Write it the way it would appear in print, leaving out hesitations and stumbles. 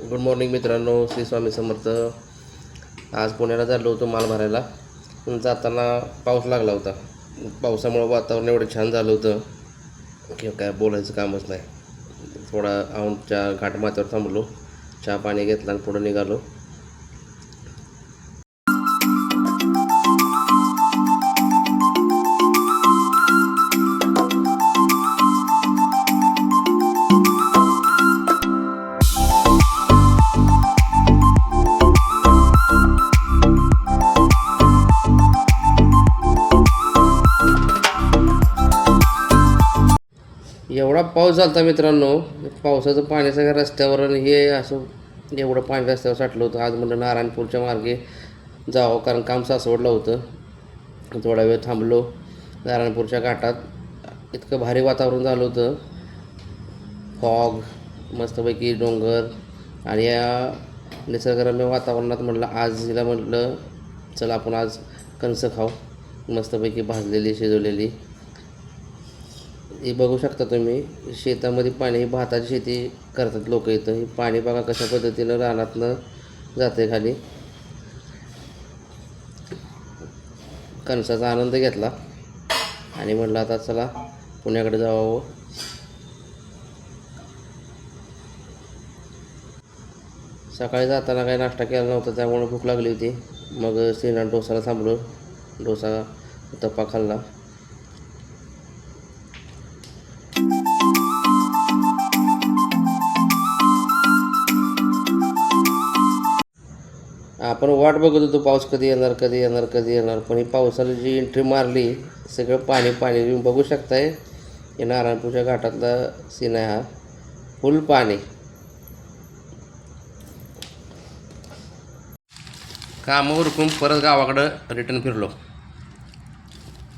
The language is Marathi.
गुड मॉर्निंग मित्रांनो, श्री स्वामी समर्थ. आज पुण्याला चाललो होतो माल भरायला. जाताना पाऊस लागला होता. पावसामुळं वातावरण एवढं छान झालं होतं की काय बोलायचं कामच नाही. थोडा औंधच्या घाटमाथ्यावर थांबलो, चहा पाणी घेतला आणि पुढं निघालो. एवढा पाऊस झाला होता मित्रांनो, पावसाचं पाणी सगळ्या रस्त्यावर आणि हे असं एवढं पाणी रस्त्यावर साठलं होतं. आज म्हणलं नारायणपूरच्या मार्गे जावं, कारण काम सासवडलं होतं. थोडा वेळ थांबलो नारायणपूरच्या घाटात. इतकं भारी वातावरण झालं होतं, फॉग, मस्तपैकी डोंगर आणि या निसर्गरम्य वातावरणात म्हटलं आज हिला म्हटलं चला आपण आज कणसं खाऊ, मस्तपैकी भाजलेली शिजवलेली. हे बघू शकता तुम्ही, शेतामध्ये पाणी, भाताची शेती करतात लोक इथं. हे पाणी बघा कशा पद्धतीनं रानातनं जाते खाली. कणसाचा आनंद घेतला आणि म्हटलं आता चला पुण्याकडे जावं. सकाळी जाताना काही नाश्ता केला नव्हता, त्यामुळे भूक लागली होती. मग श्रीनाथ डोसाला थांबलो, डोसा उत्तप्पा खाल्ला. आपण वाट बघत होतो पाऊस कधी येणार कधी येणार कधी येणार, पण ही पावसाला जी एंट्री मारली सगळं पाणी पाणी. तुम्ही बघू शकताय, हे नारायणपूरच्या घाटातला सीन आहे हा, फुल पाणी. कामावर परत गावाकडं रिटर्न फिरलो.